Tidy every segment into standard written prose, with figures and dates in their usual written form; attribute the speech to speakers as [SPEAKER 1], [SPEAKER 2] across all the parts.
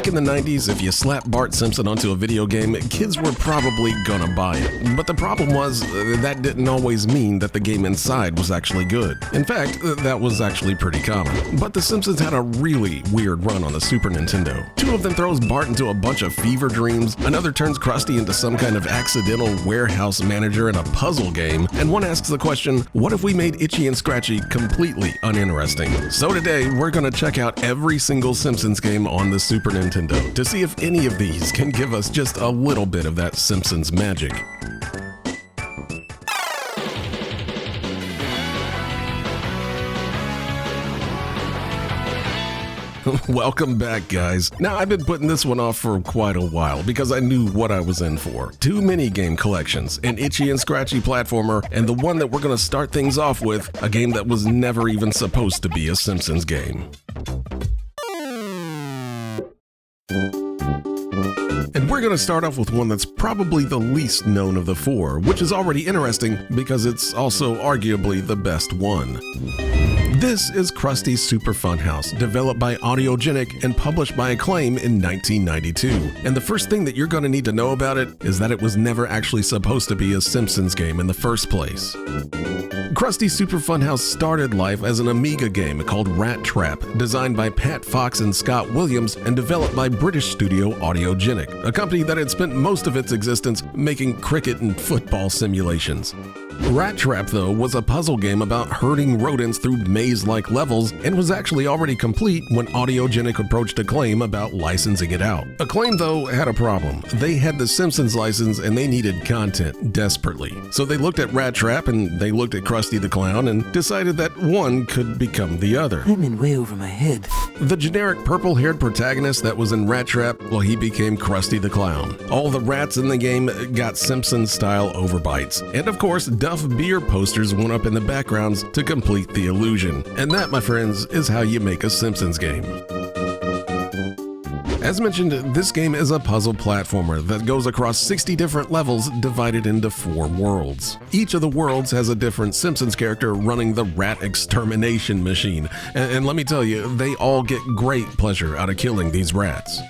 [SPEAKER 1] Back in the 90s, if you slapped Bart Simpson onto a video game, kids were probably gonna buy it. But the problem was, that didn't always mean that the game inside was actually good. In fact, that was actually pretty common. But The Simpsons had a really weird run on the Super Nintendo. Two of them throws Bart into a bunch of fever dreams, another turns Krusty into some kind of accidental warehouse manager in a puzzle game, and one asks the question, what if we made Itchy and Scratchy completely uninteresting? So today, we're gonna check out every single Simpsons game on the Super Nintendo to see if any of these can give us just a little bit of that Simpsons magic. Welcome back, guys. Now, I've been putting this one off for quite a while because I knew what I was in for. Two mini-game collections, an Itchy and Scratchy platformer, and the one that we're going to start things off with, a game that was never even supposed to be a Simpsons game. And we're going to start off with one that's probably the least known of the four, which is already interesting because it's also arguably the best one. This is Krusty's Super Fun House, developed by Audiogenic and published by Acclaim in 1992. And the first thing that you're going to need to know about it is that it was never actually supposed to be a Simpsons game in the first place. Krusty's Super Fun House started life as an Amiga game called Rat Trap, designed by Pat Fox and Scott Williams and developed by British studio Audiogenic, a company that had spent most of its existence making cricket and football simulations. Rat Trap, though, was a puzzle game about herding rodents through maze-like levels and was actually already complete when Audiogenic approached Acclaim about licensing it out. Acclaim, though, had a problem. They had the Simpsons license and they needed content desperately. So they looked at Rat Trap and they looked at Krusty the Clown and decided that one could become the other.
[SPEAKER 2] I'm in way over my head.
[SPEAKER 1] The generic purple-haired protagonist that was in Rat Trap, well, he became Krusty the Clown. All the rats in the game got Simpsons-style overbites. And of course, Duff beer posters went up in the backgrounds to complete the illusion. And that, my friends, is how you make a Simpsons game. As mentioned, this game is a puzzle platformer that goes across 60 different levels divided into 4 worlds. Each of the worlds has a different Simpsons character running the rat extermination machine. And let me tell you, they all get great pleasure out of killing these rats.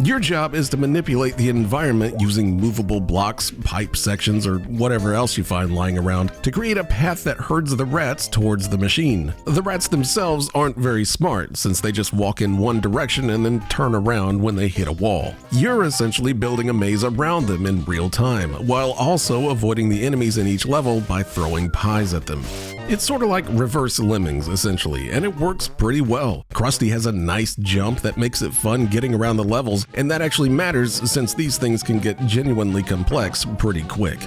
[SPEAKER 1] Your job is to manipulate the environment using movable blocks, pipe sections, or whatever else you find lying around to create a path that herds the rats towards the machine. The rats themselves aren't very smart since they just walk in one direction and then turn around when they hit a wall. You're essentially building a maze around them in real time, while also avoiding the enemies in each level by throwing pies at them. It's sort of like reverse lemmings, essentially, and it works pretty well. Krusty has a nice jump that makes it fun getting around the levels, and that actually matters since these things can get genuinely complex pretty quick.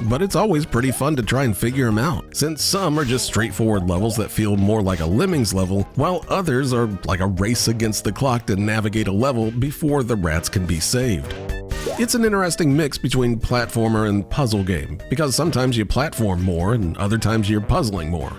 [SPEAKER 1] But it's always pretty fun to try and figure them out, since some are just straightforward levels that feel more like a Lemmings level, while others are like a race against the clock to navigate a level before the rats can be saved. It's an interesting mix between platformer and puzzle game, because sometimes you platform more and other times you're puzzling more.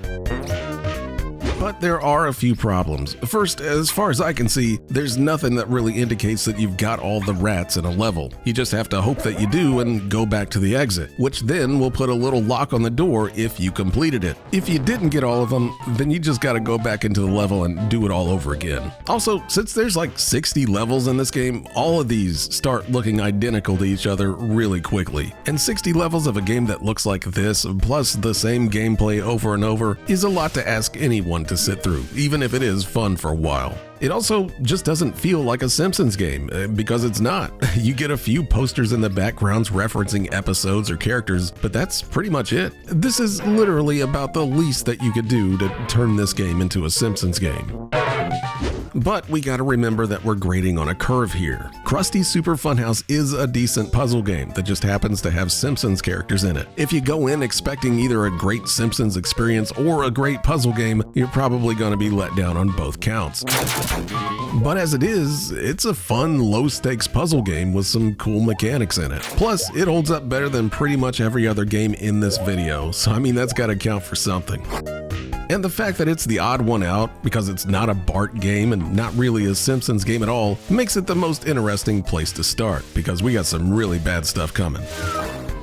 [SPEAKER 1] But there are a few problems. First, as far as I can see, there's nothing that really indicates that you've got all the rats in a level. You just have to hope that you do and go back to the exit, which then will put a little lock on the door if you completed it. If you didn't get all of them, then you just gotta go back into the level and do it all over again. Also, since there's like 60 levels in this game, all of these start looking identical to each other really quickly. And 60 levels of a game that looks like this, plus the same gameplay over and over, is a lot to ask anyone to sit through, even if it is fun for a while. It also just doesn't feel like a Simpsons game, because it's not. You get a few posters in the backgrounds referencing episodes or characters, but that's pretty much it. This is literally about the least that you could do to turn this game into a Simpsons game. But we gotta remember that we're grading on a curve here. Krusty's Super Fun House is a decent puzzle game that just happens to have Simpsons characters in it. If you go in expecting either a great Simpsons experience or a great puzzle game, you're probably gonna be let down on both counts. But as it is, it's a fun, low-stakes puzzle game with some cool mechanics in it. Plus, it holds up better than pretty much every other game in this video, so I mean that's gotta count for something. And the fact that it's the odd one out, because it's not a Bart game and not really a Simpsons game at all, makes it the most interesting place to start, because we got some really bad stuff coming.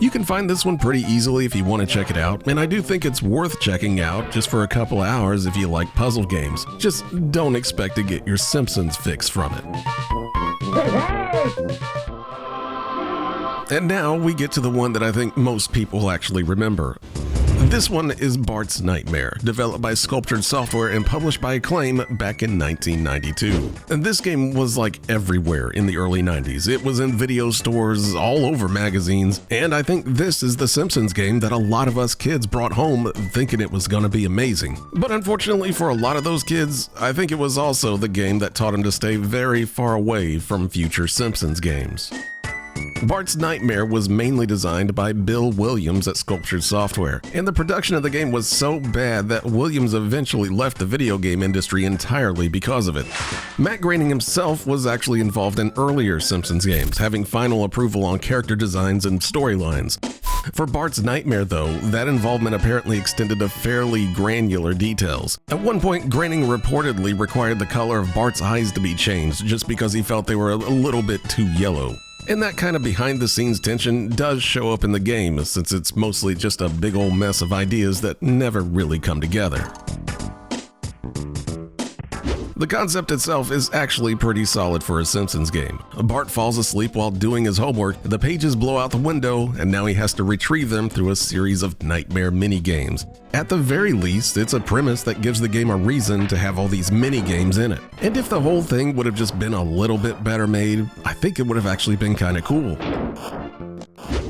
[SPEAKER 1] You can find this one pretty easily if you want to check it out, and I do think it's worth checking out just for a couple hours if you like puzzle games. Just don't expect to get your Simpsons fix from it. And now we get to the one that I think most people actually remember. This one is Bart's Nightmare, developed by Sculptured Software and published by Acclaim back in 1992. And this game was like everywhere in the early 90s. It was in video stores, all over magazines, and I think this is the Simpsons game that a lot of us kids brought home thinking it was going to be amazing. But unfortunately for a lot of those kids, I think it was also the game that taught them to stay very far away from future Simpsons games. Bart's Nightmare was mainly designed by Bill Williams at Sculptured Software, and the production of the game was so bad that Williams eventually left the video game industry entirely because of it. Matt Groening himself was actually involved in earlier Simpsons games, having final approval on character designs and storylines. For Bart's Nightmare, though, that involvement apparently extended to fairly granular details. At one point, Groening reportedly required the color of Bart's eyes to be changed just because he felt they were a little bit too yellow. And that kind of behind-the-scenes tension does show up in the game, since it's mostly just a big old mess of ideas that never really come together. The concept itself is actually pretty solid for a Simpsons game. Bart falls asleep while doing his homework, the pages blow out the window, and now he has to retrieve them through a series of nightmare mini-games. At the very least, it's a premise that gives the game a reason to have all these mini-games in it. And if the whole thing would have just been a little bit better made, I think it would have actually been kinda cool.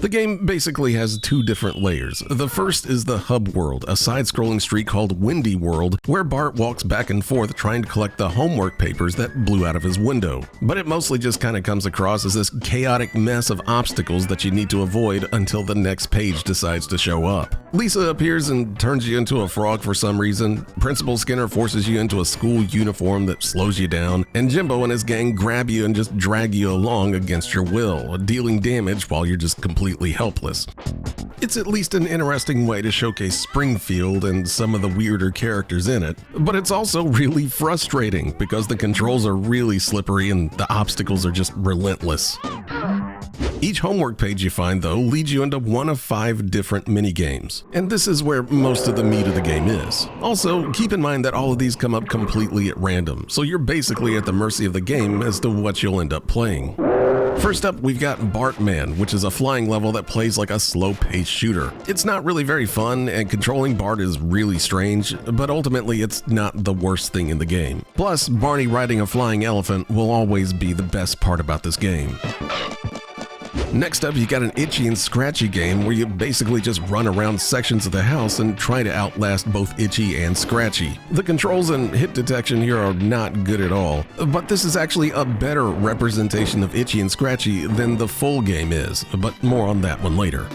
[SPEAKER 1] The game basically has two different layers. The first is the hub world, a side-scrolling street called Windy World, where Bart walks back and forth trying to collect the homework papers that blew out of his window. But it mostly just kind of comes across as this chaotic mess of obstacles that you need to avoid until the next page decides to show up. Lisa appears and turns you into a frog for some reason, Principal Skinner forces you into a school uniform that slows you down, and Jimbo and his gang grab you and just drag you along against your will, dealing damage while you're just completely helpless. It's at least an interesting way to showcase Springfield and some of the weirder characters in it, but it's also really frustrating because the controls are really slippery and the obstacles are just relentless. Each homework page you find, though, leads you into one of 5 different mini-games, and this is where most of the meat of the game is. Also, keep in mind that all of these come up completely at random, so you're basically at the mercy of the game as to what you'll end up playing. First up, we've got Bartman, which is a flying level that plays like a slow-paced shooter. It's not really very fun, and controlling Bart is really strange, but ultimately it's not the worst thing in the game. Plus, Barney riding a flying elephant will always be the best part about this game. Next up, you got an Itchy and Scratchy game where you basically just run around sections of the house and try to outlast both Itchy and Scratchy. The controls and hit detection here are not good at all, but this is actually a better representation of Itchy and Scratchy than the full game is, but more on that one later.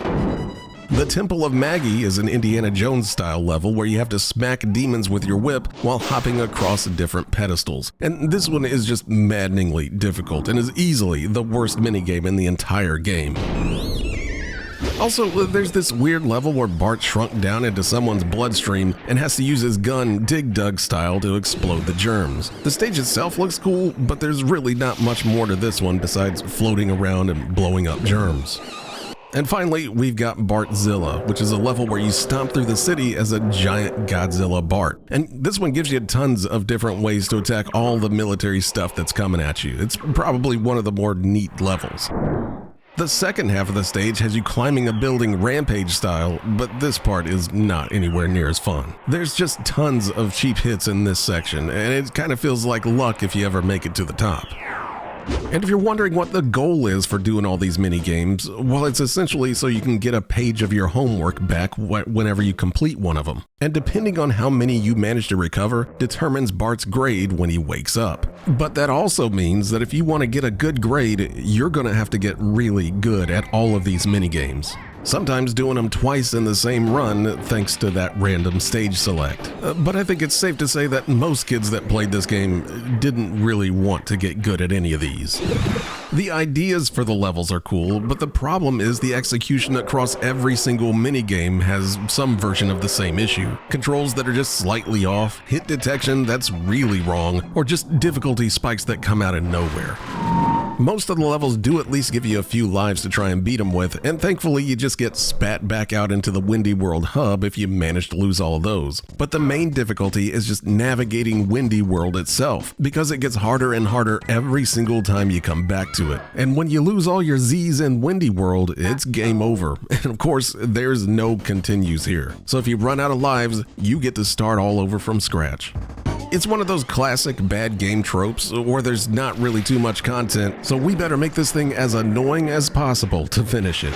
[SPEAKER 1] The Temple of Maggie is an Indiana Jones style level where you have to smack demons with your whip while hopping across different pedestals. And this one is just maddeningly difficult and is easily the worst minigame in the entire game. Also, there's this weird level where Bart shrunk down into someone's bloodstream and has to use his gun Dig Dug style to explode the germs. The stage itself looks cool, but there's really not much more to this one besides floating around and blowing up germs. And finally, we've got Bartzilla, which is a level where you stomp through the city as a giant Godzilla Bart. And this one gives you tons of different ways to attack all the military stuff that's coming at you. It's probably one of the more neat levels. The second half of the stage has you climbing a building rampage style, but this part is not anywhere near as fun. There's just tons of cheap hits in this section, and it kind of feels like luck if you ever make it to the top. And if you're wondering what the goal is for doing all these mini games, well, it's essentially so you can get a page of your homework back whenever you complete one of them. And depending on how many you manage to recover, determines Bart's grade when he wakes up. But that also means that if you want to get a good grade, you're going to have to get really good at all of these mini games. Sometimes doing them twice in the same run thanks to that random stage select. But I think it's safe to say that most kids that played this game didn't really want to get good at any of these. The ideas for the levels are cool, but the problem is the execution across every single minigame has some version of the same issue. Controls that are just slightly off, hit detection that's really wrong, or just difficulty spikes that come out of nowhere. Most of the levels do at least give you a few lives to try and beat them with, and thankfully you just get spat back out into the Windy World hub if you manage to lose all of those. But the main difficulty is just navigating Windy World itself, because it gets harder and harder every single time you come back to it. And when you lose all your Z's in Windy World, it's game over. And of course, there's no continues here. So if you run out of lives, you get to start all over from scratch. It's one of those classic bad game tropes where there's not really too much content, so we better make this thing as annoying as possible to finish it.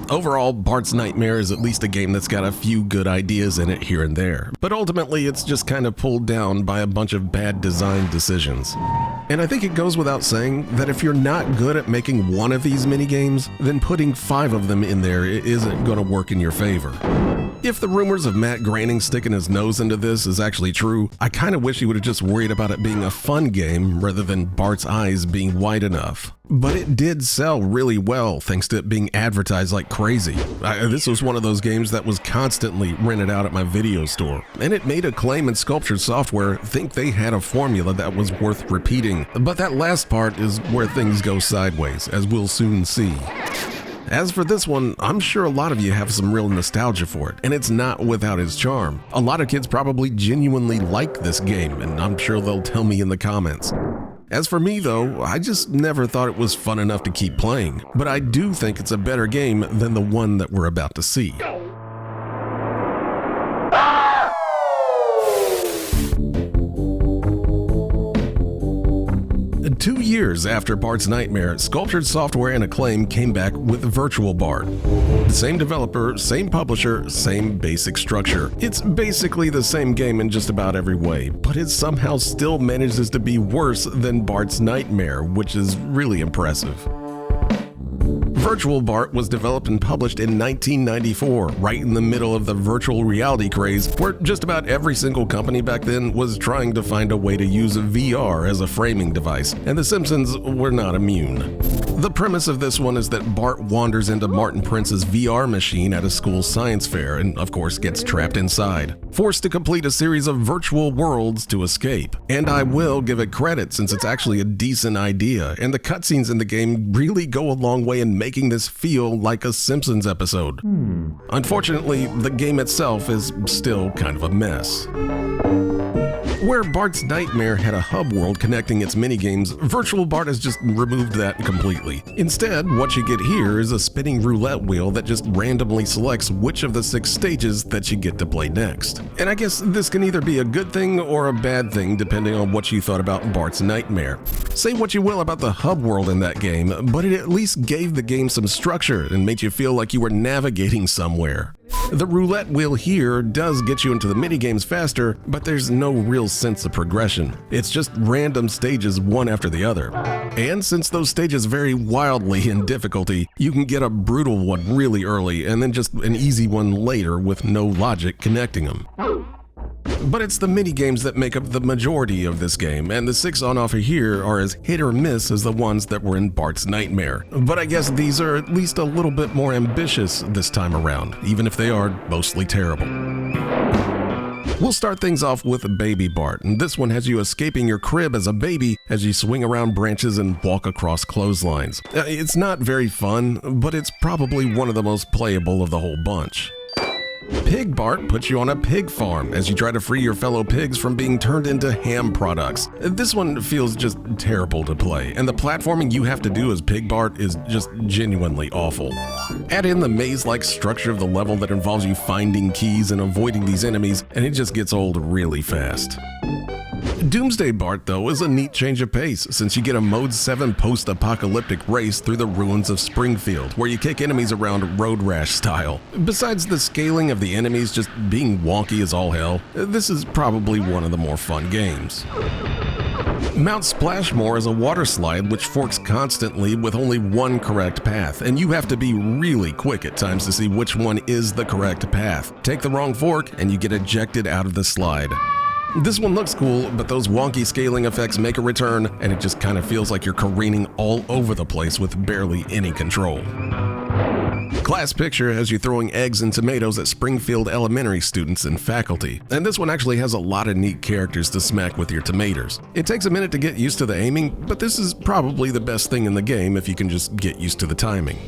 [SPEAKER 1] Overall, Bart's Nightmare is at least a game that's got a few good ideas in it here and there, but ultimately it's just kind of pulled down by a bunch of bad design decisions. And I think it goes without saying that if you're not good at making one of these minigames, then putting 5 of them in there isn't going to work in your favor. If the rumors of Matt Groening sticking his nose into this is actually true, I kind of wish he would have just worried about it being a fun game rather than Bart's eyes being wide enough. But it did sell really well thanks to it being advertised like crazy. This was one of those games that was constantly rented out at my video store, and it made Acclaim and Sculptured Software think they had a formula that was worth repeating. But that last part is where things go sideways, as we'll soon see. As for this one, I'm sure a lot of you have some real nostalgia for it, and it's not without its charm. A lot of kids probably genuinely like this game, and I'm sure they'll tell me in the comments. As for me though, I just never thought it was fun enough to keep playing, but I do think it's a better game than the one that we're about to see. 2 years after Bart's Nightmare, Sculptured Software and Acclaim came back with Virtual Bart. The same developer, same publisher, same basic structure. It's basically the same game in just about every way, but it somehow still manages to be worse than Bart's Nightmare, which is really impressive. Virtual Bart was developed and published in 1994, right in the middle of the virtual reality craze, where just about every single company back then was trying to find a way to use VR as a framing device, and the Simpsons were not immune. The premise of this one is that Bart wanders into Martin Prince's VR machine at a school science fair and, of course, gets trapped inside, forced to complete a series of virtual worlds to escape. And I will give it credit since it's actually a decent idea, and the cutscenes in the game really go a long way in making this feel like a Simpsons episode. Unfortunately, the game itself is still kind of a mess. Where Bart's Nightmare had a hub world connecting its minigames, Virtual Bart has just removed that completely. Instead, what you get here is a spinning roulette wheel that just randomly selects which of the 6 stages that you get to play next. And I guess this can either be a good thing or a bad thing depending on what you thought about Bart's Nightmare. Say what you will about the hub world in that game, but it at least gave the game some structure and made you feel like you were navigating somewhere. The roulette wheel here does get you into the minigames faster, but there's no real sense of progression. It's just random stages one after the other. And since those stages vary wildly in difficulty, you can get a brutal one really early and then just an easy one later with no logic connecting them. But it's the minigames that make up the majority of this game, and the 6 on offer here are as hit or miss as the ones that were in Bart's Nightmare. But I guess these are at least a little bit more ambitious this time around, even if they are mostly terrible. We'll start things off with Baby Bart, and this one has you escaping your crib as a baby as you swing around branches and walk across clotheslines. It's not very fun, but it's probably one of the most playable of the whole bunch. Pig Bart puts you on a pig farm as you try to free your fellow pigs from being turned into ham products. This one feels just terrible to play, and the platforming you have to do as Pig Bart is just genuinely awful. Add in the maze-like structure of the level that involves you finding keys and avoiding these enemies, and it just gets old really fast. Doomsday Bart, though, is a neat change of pace, since you get a Mode 7 post-apocalyptic race through the ruins of Springfield, where you kick enemies around Road Rash style. Besides the scaling of the enemies just being wonky as all hell, this is probably one of the more fun games. Mount Splashmore is a water slide which forks constantly with only one correct path, and you have to be really quick at times to see which one is the correct path. Take the wrong fork and you get ejected out of the slide. This one looks cool, but those wonky scaling effects make a return, and it just kind of feels like you're careening all over the place with barely any control. Class picture has you throwing eggs and tomatoes at Springfield elementary students and faculty, and this one actually has a lot of neat characters to smack with your tomatoes. It takes a minute to get used to the aiming, but this is probably the best thing in the game if you can just get used to the timing.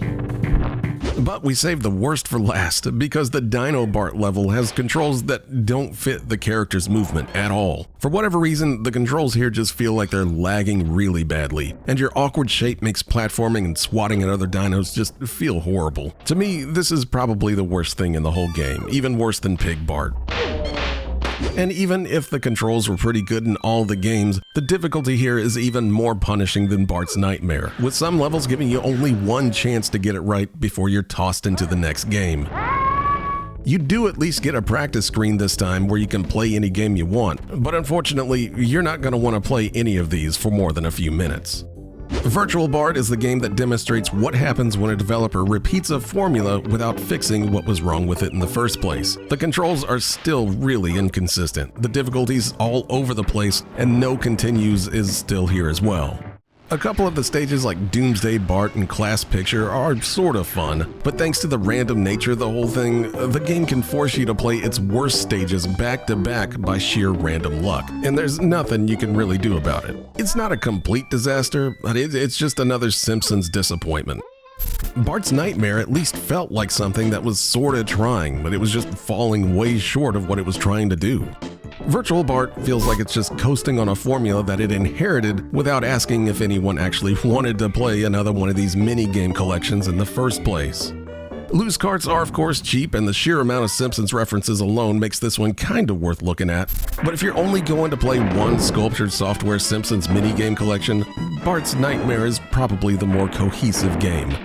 [SPEAKER 1] But we saved the worst for last, because the Dino Bart level has controls that don't fit the character's movement at all. For whatever reason, the controls here just feel like they're lagging really badly, and your awkward shape makes platforming and swatting at other dinos just feel horrible. To me, this is probably the worst thing in the whole game, even worse than Pig Bart. And even if the controls were pretty good in all the games, the difficulty here is even more punishing than Bart's Nightmare, with some levels giving you only one chance to get it right before you're tossed into the next game. You do at least get a practice screen this time where you can play any game you want, but unfortunately, you're not going to want to play any of these for more than a few minutes. Virtual Bart is the game that demonstrates what happens when a developer repeats a formula without fixing what was wrong with it in the first place. The controls are still really inconsistent, the difficulty's all over the place, and no continues is still here as well. A couple of the stages like Doomsday Bart and Class Picture are sort of fun, but thanks to the random nature of the whole thing, the game can force you to play its worst stages back to back by sheer random luck, and there's nothing you can really do about it. It's not a complete disaster, but it's just another Simpsons disappointment. Bart's Nightmare at least felt like something that was sorta trying, but it was just falling way short of what it was trying to do. Virtual Bart feels like it's just coasting on a formula that it inherited without asking if anyone actually wanted to play another one of these mini-game collections in the first place. Loose carts are of course cheap, and the sheer amount of Simpsons references alone makes this one kinda worth looking at. But if you're only going to play one sculptured software Simpsons mini-game collection, Bart's Nightmare is probably the more cohesive game.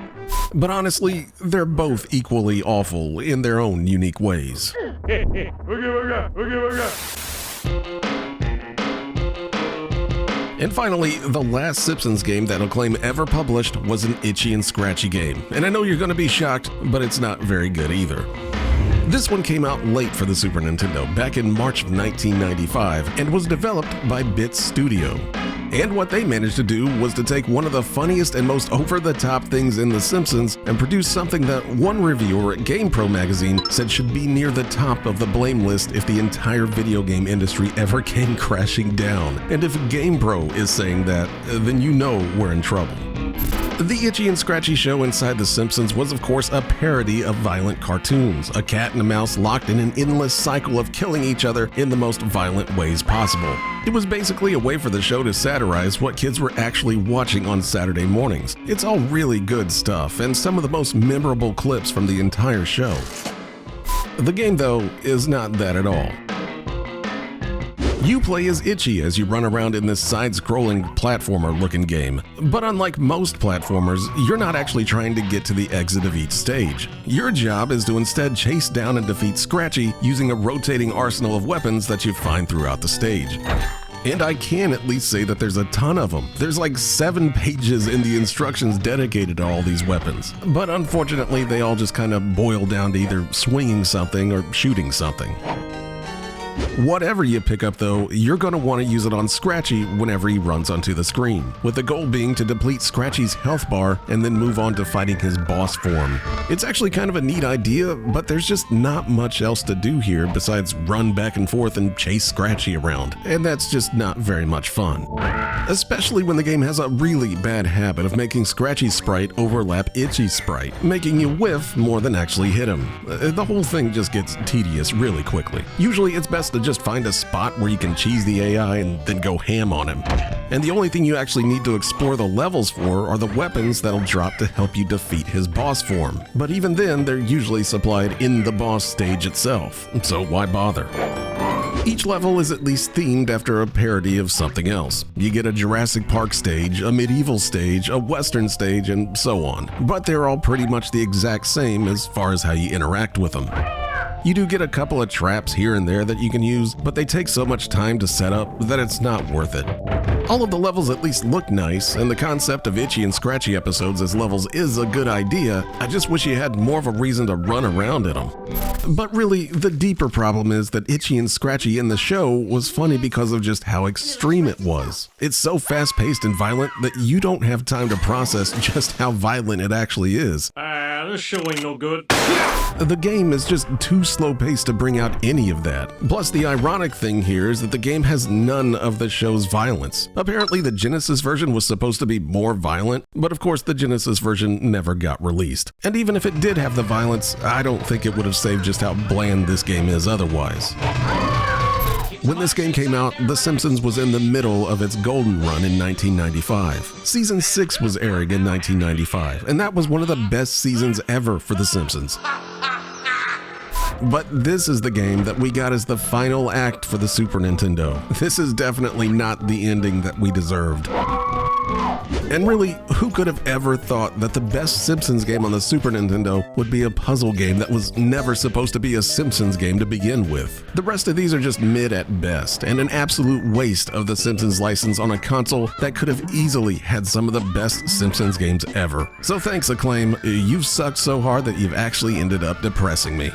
[SPEAKER 1] But honestly, they're both equally awful in their own unique ways. And finally, the last Simpsons game that Acclaim ever published was an Itchy and Scratchy game. And I know you're going to be shocked, but it's not very good either. This one came out late for the Super Nintendo, back in March of 1995, and was developed by Bit Studio. And what they managed to do was to take one of the funniest and most over-the-top things in The Simpsons and produce something that one reviewer at GamePro magazine said should be near the top of the blame list if the entire video game industry ever came crashing down. And if GamePro is saying that, then you know we're in trouble. The Itchy and Scratchy show inside The Simpsons was of course a parody of violent cartoons, a cat and a mouse locked in an endless cycle of killing each other in the most violent ways possible. It was basically a way for the show to satirize what kids were actually watching on Saturday mornings. It's all really good stuff, and some of the most memorable clips from the entire show. The game, though, is not that at all. You play as Itchy as you run around in this side-scrolling platformer-looking game. But unlike most platformers, you're not actually trying to get to the exit of each stage. Your job is to instead chase down and defeat Scratchy using a rotating arsenal of weapons that you find throughout the stage. And I can at least say that there's a ton of them. There's like 7 pages in the instructions dedicated to all these weapons. But unfortunately, they all just kind of boil down to either swinging something or shooting something. Whatever you pick up though, you're going to want to use it on Scratchy whenever he runs onto the screen, with the goal being to deplete Scratchy's health bar and then move on to fighting his boss form. It's actually kind of a neat idea, but there's just not much else to do here besides run back and forth and chase Scratchy around, and that's just not very much fun. Especially when the game has a really bad habit of making Scratchy's sprite overlap Itchy's sprite, making you whiff more than actually hit him. The whole thing just gets tedious really quickly. Usually it's best to just find a spot where you can cheese the AI and then go ham on him. And the only thing you actually need to explore the levels for are the weapons that'll drop to help you defeat his boss form. But even then, they're usually supplied in the boss stage itself, so why bother? Each level is at least themed after a parody of something else. You get a Jurassic Park stage, a medieval stage, a western stage, and so on. But they're all pretty much the exact same as far as how you interact with them. You do get a couple of traps here and there that you can use, but they take so much time to set up that it's not worth it. All of the levels at least look nice, and the concept of Itchy and Scratchy episodes as levels is a good idea. I just wish you had more of a reason to run around in them. But really, the deeper problem is that Itchy and Scratchy in the show was funny because of just how extreme it was. It's so fast-paced and violent that you don't have time to process just how violent it actually is.
[SPEAKER 2] this show ain't no good.
[SPEAKER 1] The game is just too slow-paced to bring out any of that. Plus, the ironic thing here is that the game has none of the show's violence. Apparently, the Genesis version was supposed to be more violent, but of course the Genesis version never got released. And even if it did have the violence, I don't think it would have saved just how bland this game is otherwise. When this game came out, The Simpsons was in the middle of its golden run in 1995. Season 6 was airing in 1995, and that was one of the best seasons ever for The Simpsons. But this is the game that we got as the final act for the Super Nintendo. This is definitely not the ending that we deserved. And really, who could have ever thought that the best Simpsons game on the Super Nintendo would be a puzzle game that was never supposed to be a Simpsons game to begin with? The rest of these are just mid at best, and an absolute waste of the Simpsons license on a console that could have easily had some of the best Simpsons games ever. So thanks, Acclaim, you've sucked so hard that you've actually ended up depressing me.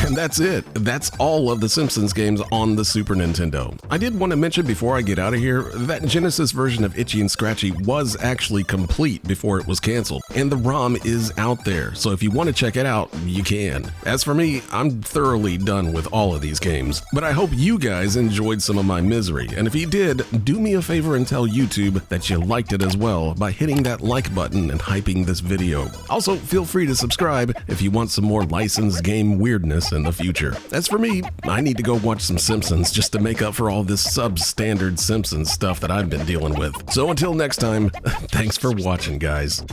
[SPEAKER 1] And that's it. That's all of the Simpsons games on the Super Nintendo. I did want to mention before I get out of here that Genesis version of Itchy and Scratchy was actually complete before it was canceled, and the ROM is out there, so if you want to check it out, you can. As for me, I'm thoroughly done with all of these games, but I hope you guys enjoyed some of my misery, and if you did, do me a favor and tell YouTube that you liked it as well by hitting that like button and hyping this video. Also, feel free to subscribe if you want some more licensed game weirdness in the future. As for me, I need to go watch some Simpsons just to make up for all this substandard Simpsons stuff that I've been dealing with. So until next time, thanks for watching, guys.